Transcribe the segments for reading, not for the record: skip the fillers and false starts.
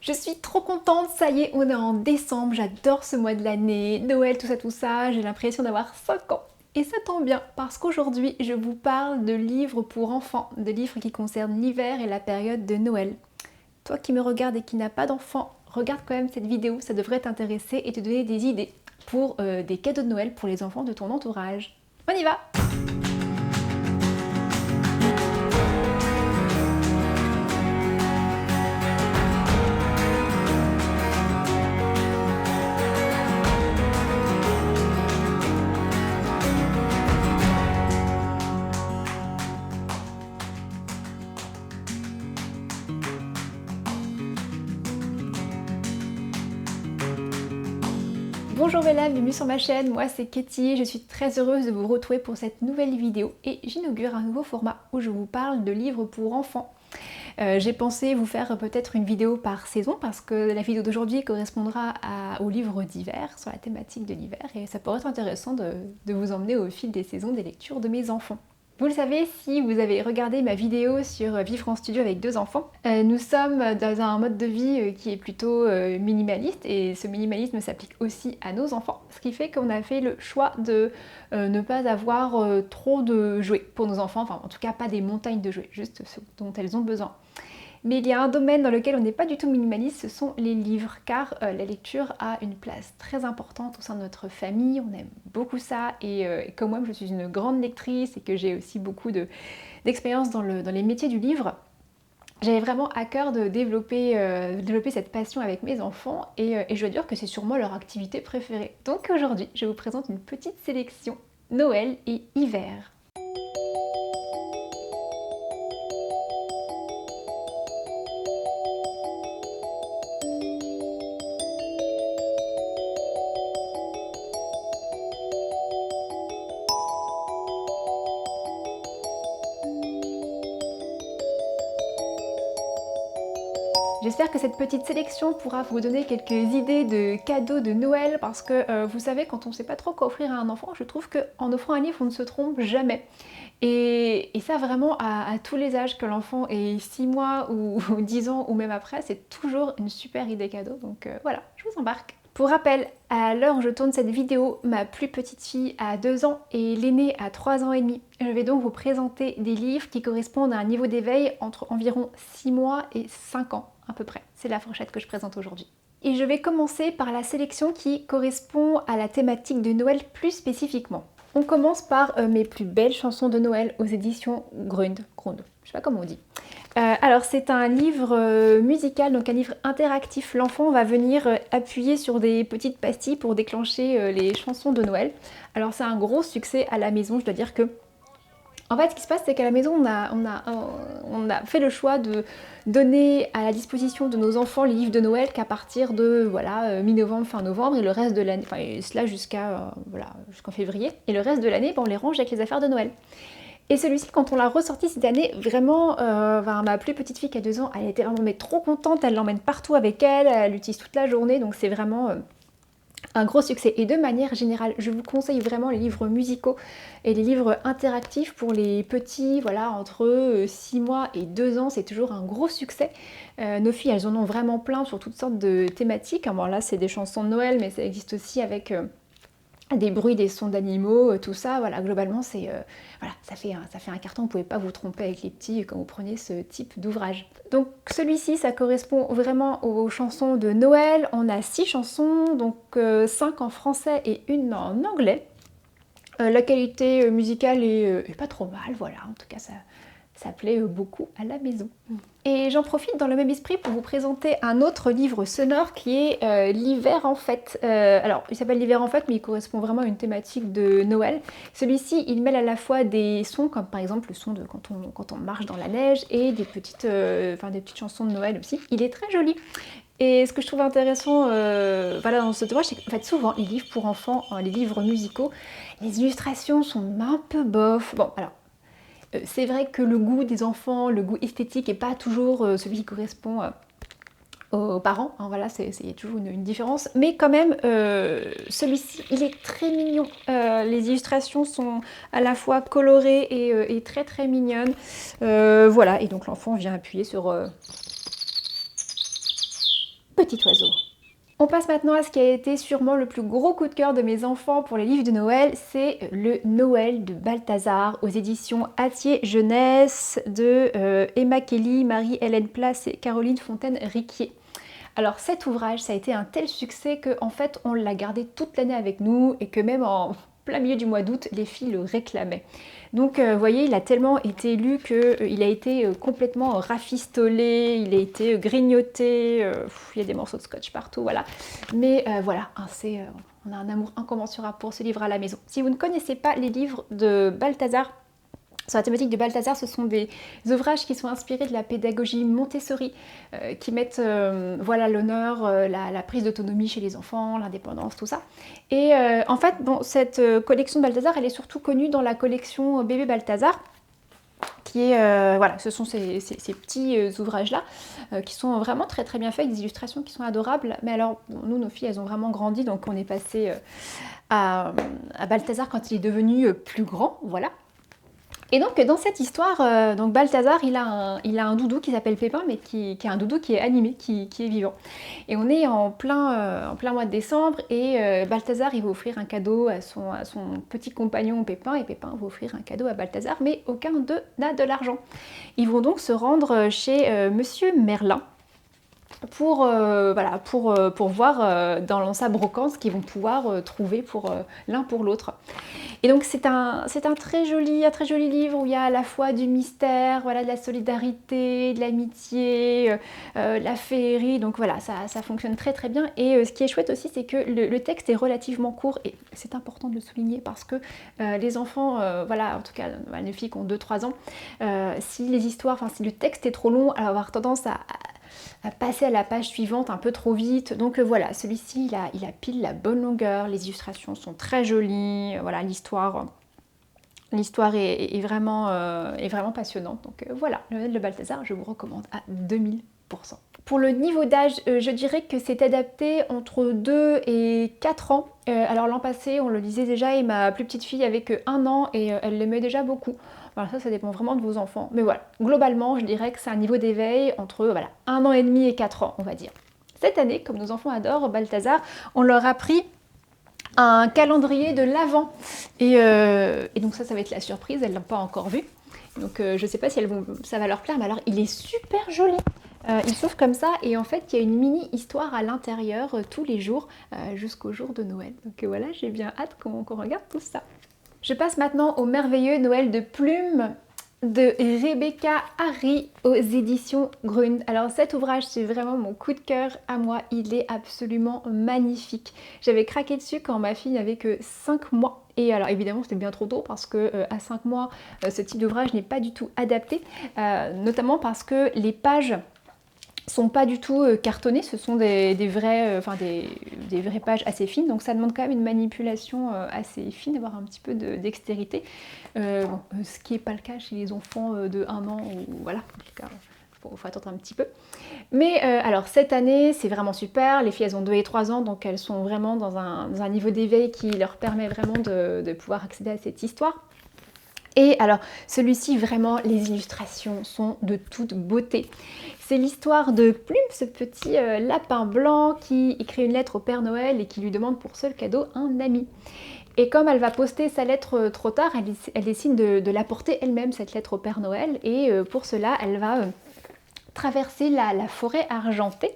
Je suis trop contente, ça y est, on est en décembre, j'adore ce mois de l'année, Noël, tout ça, j'ai l'impression d'avoir 5 ans. Et ça tombe bien, parce qu'aujourd'hui, je vous parle de livres pour enfants, de livres qui concernent l'hiver et la période de Noël. Toi qui me regardes et qui n'as pas d'enfant, regarde quand même cette vidéo, ça devrait t'intéresser et te donner des idées pour des cadeaux de Noël pour les enfants de ton entourage. On y va! Bonjour Bella, bienvenue sur ma chaîne, moi c'est Katie, je suis très heureuse de vous retrouver pour cette nouvelle vidéo et j'inaugure un nouveau format où je vous parle de livres pour enfants. J'ai pensé vous faire peut-être une vidéo par saison parce que la vidéo d'aujourd'hui correspondra aux livres d'hiver, sur la thématique de l'hiver, et ça pourrait être intéressant de vous emmener au fil des saisons des lectures de mes enfants. Vous le savez, si vous avez regardé ma vidéo sur vivre en studio avec 2 enfants, nous sommes dans un mode de vie qui est plutôt minimaliste et ce minimalisme s'applique aussi à nos enfants, ce qui fait qu'on a fait le choix de ne pas avoir trop de jouets pour nos enfants, enfin en tout cas pas des montagnes de jouets, juste ce dont elles ont besoin. Mais il y a un domaine dans lequel on n'est pas du tout minimaliste, ce sont les livres, car la lecture a une place très importante au sein de notre famille, on aime beaucoup ça, et comme moi je suis une grande lectrice et que j'ai aussi beaucoup d'expérience dans les métiers du livre, j'avais vraiment à cœur de développer cette passion avec mes enfants, et je dois dire que c'est sûrement leur activité préférée. Donc aujourd'hui, je vous présente une petite sélection Noël et hiver. J'espère que cette petite sélection pourra vous donner quelques idées de cadeaux de Noël parce que vous savez, quand on ne sait pas trop quoi offrir à un enfant, je trouve qu'en offrant un livre, on ne se trompe jamais. Et ça vraiment à tous les âges, que l'enfant ait 6 mois ou 10 ans ou même après, c'est toujours une super idée cadeau. Donc voilà, je vous embarque. Pour rappel, à l'heure où je tourne cette vidéo, ma plus petite fille a 2 ans et l'aînée a 3 ans et demi. Je vais donc vous présenter des livres qui correspondent à un niveau d'éveil entre environ 6 mois et 5 ans à peu près. C'est la fourchette que je présente aujourd'hui. Et je vais commencer par la sélection qui correspond à la thématique de Noël plus spécifiquement. On commence par mes plus belles chansons de Noël aux éditions Grund, je sais pas comment on dit. Alors c'est un livre musical, donc un livre interactif. L'enfant va venir appuyer sur des petites pastilles pour déclencher les chansons de Noël. Alors c'est un gros succès à la maison, je dois dire que... En fait, ce qui se passe, c'est qu'à la maison, on a fait le choix de donner à la disposition de nos enfants les livres de Noël qu'à partir de voilà, mi-novembre, fin novembre, et le reste de l'année, enfin cela jusqu'à voilà, jusqu'en février. Et le reste de l'année, on les range avec les affaires de Noël. Et celui-ci, quand on l'a ressorti cette année, vraiment, ma plus petite fille qui a 2 ans, elle était vraiment mais trop contente, elle l'emmène partout avec elle, elle l'utilise toute la journée, donc c'est vraiment... un gros succès. Et de manière générale, je vous conseille vraiment les livres musicaux et les livres interactifs pour les petits, voilà, entre 6 mois et 2 ans, c'est toujours un gros succès. Nos filles, elles en ont vraiment plein sur toutes sortes de thématiques. Bon là, c'est des chansons de Noël, mais ça existe aussi avec... des bruits, des sons d'animaux, tout ça, voilà, globalement c'est voilà, ça fait un carton, vous ne pouvez pas vous tromper avec les petits quand vous prenez ce type d'ouvrage. Donc celui-ci, ça correspond vraiment aux chansons de Noël. On a 6 chansons, donc 5 en français et une en anglais. La qualité musicale est pas trop mal, voilà, en tout cas ça plaît beaucoup à la maison. Et j'en profite dans le même esprit pour vous présenter un autre livre sonore qui est L'hiver en fête. Alors, il s'appelle L'hiver en fête, mais il correspond vraiment à une thématique de Noël. Celui-ci, il mêle à la fois des sons, comme par exemple le son de quand on marche dans la neige, et des petites chansons de Noël aussi. Il est très joli. Et ce que je trouve intéressant voilà, dans cet ouvrage, c'est qu'en fait souvent les livres pour enfants, les livres musicaux, les illustrations sont un peu bof. Bon, alors... c'est vrai que le goût des enfants, le goût esthétique n'est pas toujours celui qui correspond aux parents, hein, voilà, c'est toujours une différence, mais quand même, celui-ci, il est très mignon. Les illustrations sont à la fois colorées et très très mignonnes, voilà, et donc l'enfant vient appuyer sur petit oiseau. On passe maintenant à ce qui a été sûrement le plus gros coup de cœur de mes enfants pour les livres de Noël, c'est le Noël de Balthazar aux éditions Hatier Jeunesse de Emma Kelly, Marie-Hélène Place et Caroline Fontaine-Riquier. Alors cet ouvrage, ça a été un tel succès qu'en fait on l'a gardé toute l'année avec nous et que même en plein milieu du mois d'août, les filles le réclamaient. Donc vous voyez, il a tellement été lu qu'il a été complètement rafistolé, il a été grignoté, il y a des morceaux de scotch partout, voilà. Mais voilà, on a un amour incommensurable pour ce livre à la maison. Si vous ne connaissez pas les livres de Balthazar, sur la thématique de Balthazar, ce sont des ouvrages qui sont inspirés de la pédagogie Montessori, qui mettent voilà, l'honneur, la prise d'autonomie chez les enfants, l'indépendance, tout ça. Et en fait, bon, cette collection de Balthazar, elle est surtout connue dans la collection Bébé Balthazar, qui est, voilà, ce sont ces petits ouvrages-là, qui sont vraiment très très bien faits, avec des illustrations qui sont adorables. Mais alors, bon, nous, nos filles, elles ont vraiment grandi, donc on est passé à Balthazar quand il est devenu plus grand, voilà. Et donc dans cette histoire, donc Balthazar il a un doudou qui s'appelle Pépin, mais qui est un doudou qui est animé, qui est vivant. Et on est en plein mois de décembre et Balthazar il va offrir un cadeau à son petit compagnon Pépin et Pépin va offrir un cadeau à Balthazar, mais aucun d'eux n'a de l'argent. Ils vont donc se rendre chez Monsieur Merlin pour, voilà, pour voir dans sa brocante ce qu'ils vont pouvoir trouver pour l'un pour l'autre. Et donc c'est un très joli livre où il y a à la fois du mystère, voilà, de la solidarité, de l'amitié, la féerie, donc voilà, ça fonctionne très très bien. Et ce qui est chouette aussi, c'est que le texte est relativement court, et c'est important de le souligner parce que les enfants, voilà, en tout cas les filles qui ont 2-3 ans, si les histoires, enfin si le texte est trop long, elle va avoir tendance à passer à la page suivante un peu trop vite. Donc voilà, celui-ci il a pile la bonne longueur, les illustrations sont très jolies, voilà, l'histoire est vraiment passionnante. Donc voilà, le Noël de Balthazar, je vous recommande à 2000%. Pour le niveau d'âge, je dirais que c'est adapté entre 2 et 4 ans. Alors l'an passé, on le lisait déjà et ma plus petite fille avait que 1 an et elle l'aimait déjà beaucoup. Voilà, ça dépend vraiment de vos enfants. Mais voilà, globalement, je dirais que c'est un niveau d'éveil entre 1 an et demi et 4 ans, on va dire. Cette année, comme nos enfants adorent Balthazar, on leur a pris un calendrier de l'Avent. Et donc ça va être la surprise, elles ne l'ont pas encore vu. Donc je ne sais pas si ça va leur plaire, mais alors il est super joli. Il s'ouvre comme ça et en fait il y a une mini histoire à l'intérieur tous les jours jusqu'au jour de Noël. Donc voilà, j'ai bien hâte qu'on regarde tout ça. Je passe maintenant au merveilleux Noël de Plume de Rebecca Harry aux éditions Grund. Alors cet ouvrage, c'est vraiment mon coup de cœur à moi, il est absolument magnifique. J'avais craqué dessus quand ma fille n'avait que 5 mois. Et alors évidemment c'était bien trop tôt parce que à 5 mois, ce type d'ouvrage n'est pas du tout adapté, notamment parce que les pages sont pas du tout cartonnées, ce sont des vraies pages assez fines, donc ça demande quand même une manipulation assez fine, d'avoir un petit peu de dextérité, ce qui n'est pas le cas chez les enfants de 1 an, ou voilà, en tout cas, faut attendre un petit peu. Mais alors cette année, c'est vraiment super, les filles elles ont 2 et 3 ans, donc elles sont vraiment dans un niveau d'éveil qui leur permet vraiment de pouvoir accéder à cette histoire. Et alors, celui-ci, vraiment, les illustrations sont de toute beauté. C'est l'histoire de Plume, ce petit lapin blanc qui écrit une lettre au Père Noël et qui lui demande pour seul cadeau un ami. Et comme elle va poster sa lettre trop tard, elle décide de la porter elle-même, cette lettre au Père Noël. Et pour cela, elle va traverser la forêt argentée.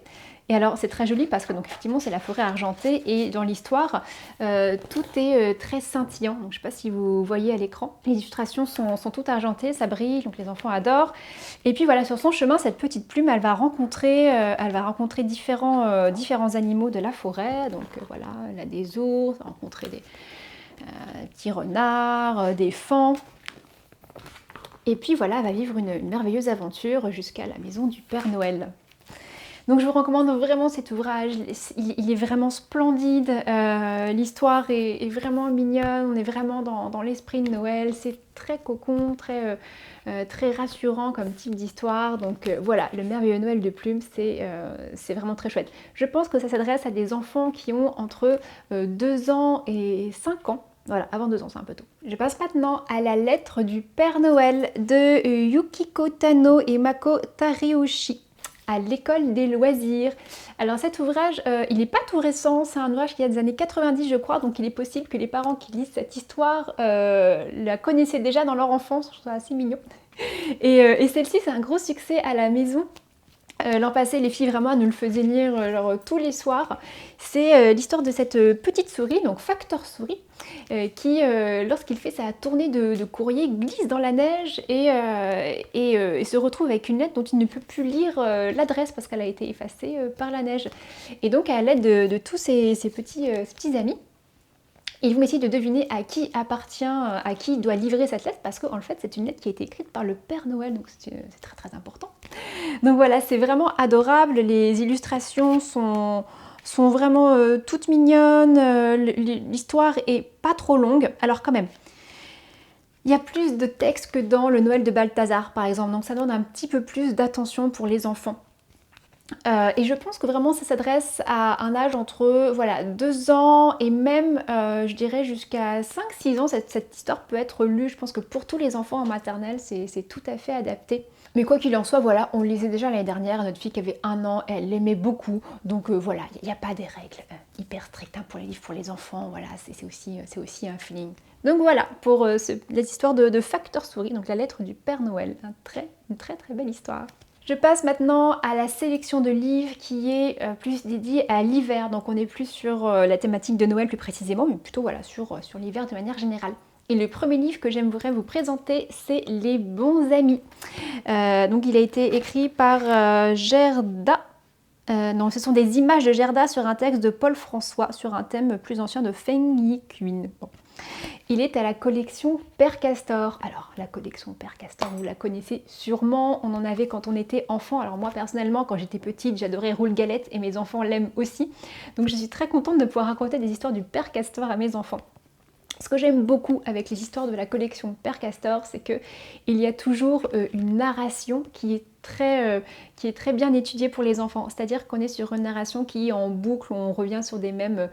Et alors c'est très joli parce que donc effectivement c'est la forêt argentée et dans l'histoire tout est très scintillant. Donc je ne sais pas si vous voyez à l'écran, les illustrations sont toutes argentées, ça brille, donc les enfants adorent. Et puis voilà, sur son chemin, cette petite plume, elle va rencontrer différents animaux de la forêt. Donc voilà, elle a des ours, elle va rencontrer des petits renards, des faons. Et puis voilà, elle va vivre une merveilleuse aventure jusqu'à la maison du Père Noël. Donc je vous recommande vraiment cet ouvrage, il est vraiment splendide, l'histoire est vraiment mignonne, on est vraiment dans l'esprit de Noël, c'est très cocon, très rassurant comme type d'histoire. Donc voilà, le merveilleux Noël de Plume, c'est vraiment très chouette. Je pense que ça s'adresse à des enfants qui ont entre 2 ans et 5 ans. Voilà, avant 2 ans, c'est un peu tôt. Je passe maintenant à la lettre du Père Noël de Yukiko Tano et Mako Tariushi. à l'école des loisirs. Alors cet ouvrage, il n'est pas tout récent, c'est un ouvrage qui a des années 90 je crois, donc il est possible que les parents qui lisent cette histoire la connaissaient déjà dans leur enfance, je trouve ça assez mignon. Et celle-ci c'est un gros succès à la maison. L'an passé, les filles vraiment nous le faisaient lire genre, tous les soirs. C'est l'histoire de cette petite souris, donc Facteur Souris, qui, lorsqu'il fait sa tournée de courrier, glisse dans la neige et se retrouve avec une lettre dont il ne peut plus lire l'adresse parce qu'elle a été effacée par la neige. Et donc, à l'aide de tous ses petits amis, ils vont essayer de deviner à qui appartient, à qui il doit livrer cette lettre, parce qu'en fait, c'est une lettre qui a été écrite par le Père Noël, donc c'est très très important. Donc voilà, c'est vraiment adorable, les illustrations sont vraiment toutes mignonnes, l'histoire est pas trop longue, alors quand même, il y a plus de texte que dans le Noël de Balthazar par exemple, donc ça donne un petit peu plus d'attention pour les enfants. Et je pense que vraiment ça s'adresse à un âge entre voilà, 2 ans et même je dirais jusqu'à 5-6 ans, cette histoire peut être lue, je pense que pour tous les enfants en maternelle c'est tout à fait adapté. Mais quoi qu'il en soit, voilà, on le lisait déjà l'année dernière, notre fille qui avait 1 an, elle l'aimait beaucoup, donc voilà, il n'y a pas des règles hyper strictes hein, pour les livres pour les enfants, voilà, c'est aussi un feeling. Donc voilà, pour les histoires de Facteur Souris, donc la lettre du Père Noël, une très très belle histoire. Je passe maintenant à la sélection de livres qui est plus dédiée à l'hiver, donc on est plus sur la thématique de Noël plus précisément, mais plutôt voilà, sur l'hiver de manière générale. Et le premier livre que j'aimerais vous présenter, c'est Les Bons Amis. Donc il a été écrit par Gerda. Non, ce sont des images de Gerda sur un texte de Paul François, sur un thème plus ancien de Feng Yicun. Bon. Il est à la collection Père Castor. Alors, la collection Père Castor, vous la connaissez sûrement, on en avait quand on était enfant. Alors moi, personnellement, quand j'étais petite, j'adorais Roule Galette et mes enfants l'aiment aussi. Donc je suis très contente de pouvoir raconter des histoires du Père Castor à mes enfants. Ce que j'aime beaucoup avec les histoires de la collection Père Castor, c'est qu'il y a toujours une narration qui est très bien étudiée pour les enfants. C'est-à-dire qu'on est sur une narration qui est en boucle, où on revient sur des mêmes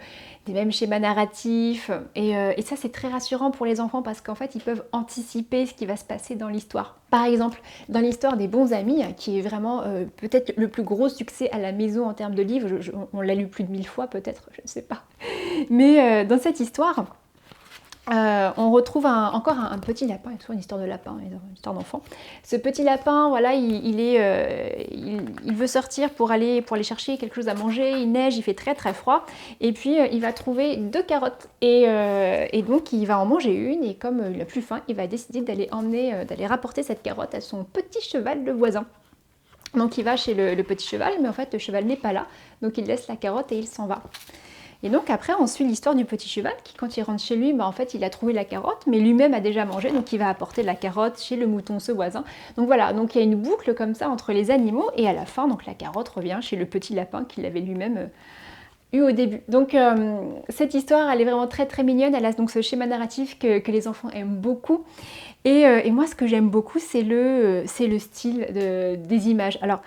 schémas narratifs. Et ça, c'est très rassurant pour les enfants parce qu'en fait, ils peuvent anticiper ce qui va se passer dans l'histoire. Par exemple, dans l'histoire des Bons Amis, qui est vraiment peut-être le plus gros succès à la maison en termes de livres, on l'a lu plus de 1000 fois peut-être, je ne sais pas. Mais dans cette histoire... on retrouve encore un petit lapin, il y a toujours une histoire de lapin, une histoire d'enfant. Ce petit lapin, voilà, il veut sortir pour aller chercher quelque chose à manger, il neige, il fait très très froid, et puis il va trouver 2 carottes, et donc il va en manger une, et comme il n'a plus faim, il va décider d'aller rapporter cette carotte à son petit cheval, le voisin. Donc il va chez le petit cheval, mais en fait le cheval n'est pas là, donc il laisse la carotte et il s'en va. Et donc après on suit l'histoire du petit cheval qui quand il rentre chez lui, en fait il a trouvé la carotte mais lui-même a déjà mangé, donc il va apporter la carotte chez le mouton ce voisin. Donc voilà, donc il y a une boucle comme ça entre les animaux et à la fin donc la carotte revient chez le petit lapin qu'il avait lui-même eu au début. Donc cette histoire elle est vraiment très très mignonne, elle a donc ce schéma narratif que les enfants aiment beaucoup. Et moi, ce que j'aime beaucoup, c'est le style des images. Alors,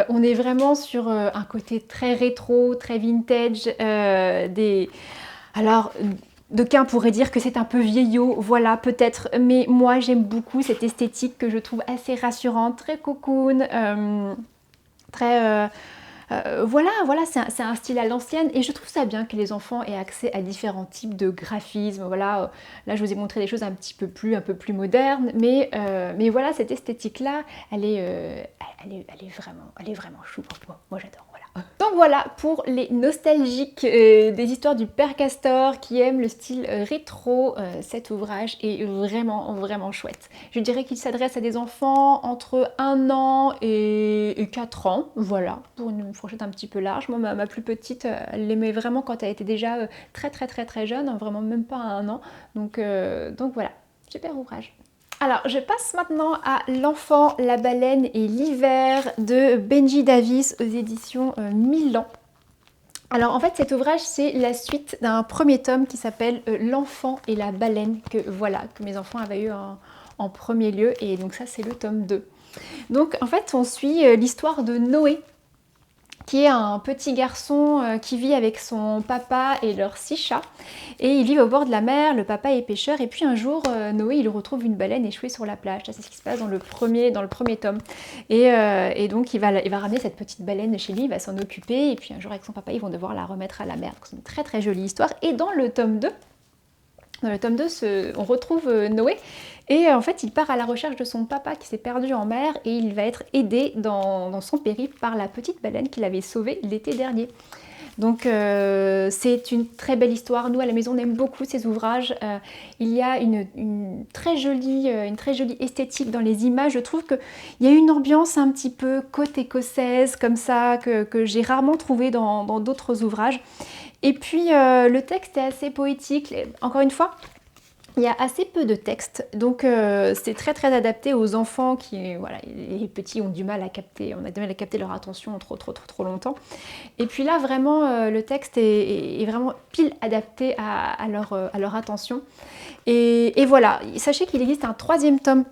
on est vraiment sur un côté très rétro, très vintage. Alors, d'aucuns pourraient dire que c'est un peu vieillot, voilà, peut-être. Mais moi, j'aime beaucoup cette esthétique que je trouve assez rassurante, très cocoon, très... voilà, c'est un style à l'ancienne et je trouve ça bien que les enfants aient accès à différents types de graphismes. Voilà, là je vous ai montré des choses un peu plus modernes, mais voilà, cette esthétique-là, elle est vraiment chou. Moi j'adore, voilà. Donc voilà pour les nostalgiques des histoires du Père Castor qui aiment le style rétro. Cet ouvrage est vraiment chouette. Je dirais qu'il s'adresse à des enfants entre 1 an et 4 ans, voilà, pour une fourchette un petit peu large. Moi, ma plus petite, elle l'aimait vraiment quand elle était déjà très jeune, hein, vraiment même pas à 1 an. Donc voilà, super ouvrage. Alors, je passe maintenant à L'Enfant, la baleine et l'hiver de Benji Davis aux éditions Milan. Alors en fait cet ouvrage c'est la suite d'un premier tome qui s'appelle L'Enfant et la baleine que mes enfants avaient eu en premier lieu et donc ça c'est le tome 2. Donc en fait on suit l'histoire de Noé qui est un petit garçon qui vit avec son papa et leurs 6 chats. Et ils vivent au bord de la mer, le papa est pêcheur, et puis un jour, Noé, il retrouve une baleine échouée sur la plage. Ça, c'est ce qui se passe dans le premier tome. Et donc, il va ramener cette petite baleine chez lui, il va s'en occuper, et puis un jour, avec son papa, ils vont devoir la remettre à la mer. C'est une très très jolie histoire. Et dans le tome 2, on retrouve Noé et en fait il part à la recherche de son papa qui s'est perdu en mer et il va être aidé dans son périple par la petite baleine qu'il avait sauvée l'été dernier. Donc c'est une très belle histoire. Nous à la maison on aime beaucoup ces ouvrages. Il y a une très jolie esthétique dans les images. Je trouve qu'il y a une ambiance un petit peu côte écossaise comme ça que j'ai rarement trouvé dans d'autres ouvrages. Et puis le texte est assez poétique. Encore une fois, il y a assez peu de texte, donc c'est très très adapté aux enfants qui, voilà, les petits ont du mal à capter, on a du mal à capter leur attention trop longtemps. Et puis là vraiment le texte est vraiment pile adapté à leur attention. Et voilà, sachez qu'il existe un 3e tome.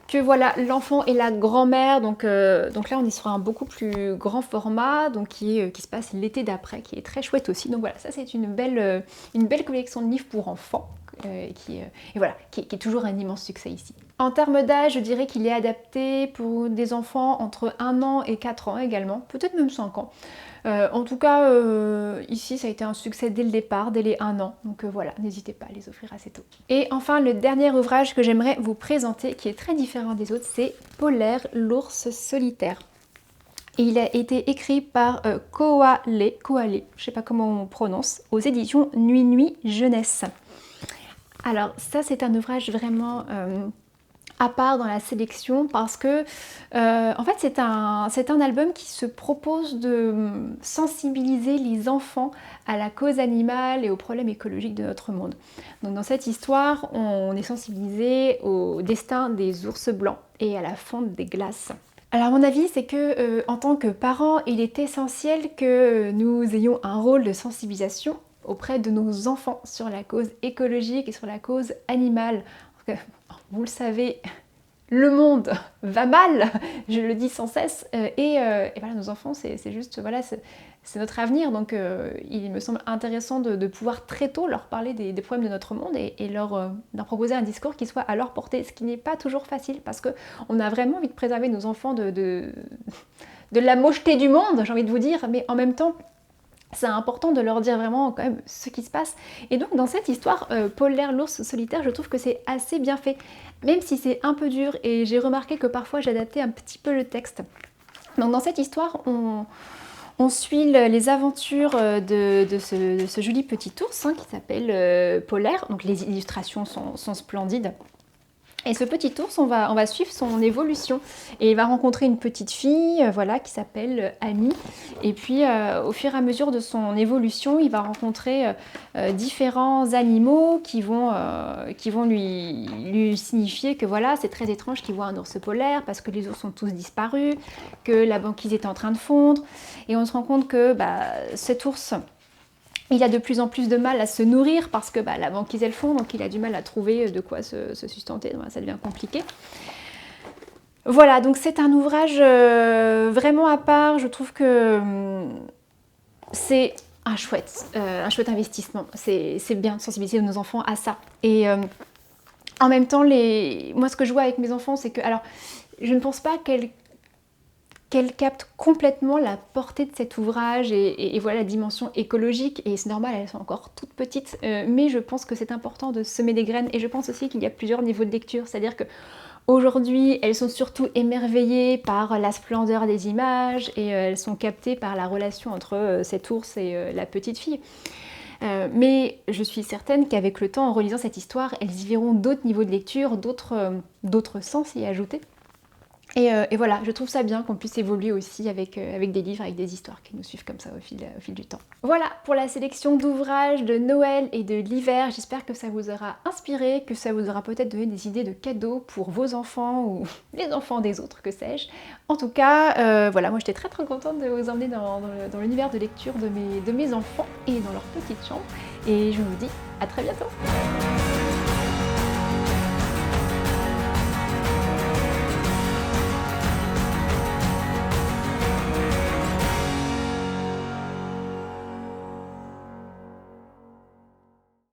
Que voilà, l'enfant et la grand-mère, donc là on est sur un beaucoup plus grand format, donc qui se passe l'été d'après, qui est très chouette aussi. Donc voilà, ça c'est une belle collection de livres pour enfants, qui est toujours un immense succès ici. En termes d'âge, je dirais qu'il est adapté pour des enfants entre 1 an et 4 ans également, peut-être même 5 ans. En tout cas, ici, ça a été un succès dès le départ, dès les 1 an. Donc voilà, n'hésitez pas à les offrir assez tôt. Et enfin, le dernier ouvrage que j'aimerais vous présenter, qui est très différent des autres, c'est Polaire, l'ours solitaire. Et il a été écrit par Koale, je ne sais pas comment on prononce, aux éditions Nuit Nuit Jeunesse. Alors ça, c'est un ouvrage vraiment à part dans la sélection parce que en fait c'est un album qui se propose de sensibiliser les enfants à la cause animale et aux problèmes écologiques de notre monde. Donc dans cette histoire, on est sensibilisé au destin des ours blancs et à la fonte des glaces. Alors à mon avis, c'est que en tant que parents, il est essentiel que nous ayons un rôle de sensibilisation auprès de nos enfants sur la cause écologique et sur la cause animale. Vous le savez, le monde va mal, je le dis sans cesse, et voilà, nos enfants, c'est juste, voilà, c'est notre avenir, donc il me semble intéressant de pouvoir très tôt leur parler des problèmes de notre monde et leur proposer un discours qui soit à leur portée, ce qui n'est pas toujours facile, parce qu'on a vraiment envie de préserver nos enfants de la mocheté du monde, j'ai envie de vous dire, mais en même temps, c'est important de leur dire vraiment quand même ce qui se passe. Et donc dans cette histoire, Polaire, l'ours solitaire, je trouve que c'est assez bien fait. Même si c'est un peu dur et j'ai remarqué que parfois j'adaptais un petit peu le texte. Donc dans cette histoire, on suit les aventures de ce joli petit ours qui s'appelle Polaire. Donc les illustrations sont splendides. Et ce petit ours, on va suivre son évolution. Et il va rencontrer une petite fille voilà, qui s'appelle Annie. Et puis au fur et à mesure de son évolution, il va rencontrer différents animaux qui vont lui signifier que voilà, c'est très étrange qu'il voit un ours polaire parce que les ours sont tous disparus, que la banquise est en train de fondre. Et on se rend compte que cet ours, il a de plus en plus de mal à se nourrir parce que la banquise elle fond, donc il a du mal à trouver de quoi se sustenter, donc ça devient compliqué. Voilà, donc c'est un ouvrage vraiment à part, je trouve que c'est un chouette investissement, c'est bien de sensibiliser nos enfants à ça. Et en même temps, moi ce que je vois avec mes enfants, c'est que, alors je ne pense pas qu'elle capte complètement la portée de cet ouvrage et voilà la dimension écologique, et c'est normal, elles sont encore toutes petites, mais je pense que c'est important de semer des graines, et je pense aussi qu'il y a plusieurs niveaux de lecture, c'est-à-dire que aujourd'hui elles sont surtout émerveillées par la splendeur des images et elles sont captées par la relation entre cet ours et la petite fille. Mais je suis certaine qu'avec le temps, en relisant cette histoire, elles y verront d'autres niveaux de lecture, d'autres sens y ajouter. Et voilà, je trouve ça bien qu'on puisse évoluer aussi avec des livres, avec des histoires qui nous suivent comme ça au fil du temps. Voilà pour la sélection d'ouvrages de Noël et de l'hiver. J'espère que ça vous aura inspiré, que ça vous aura peut-être donné des idées de cadeaux pour vos enfants ou les enfants des autres, que sais-je. En tout cas, voilà, moi j'étais très contente de vous emmener dans l'univers de lecture de mes enfants et dans leur petite chambre. Et je vous dis à très bientôt.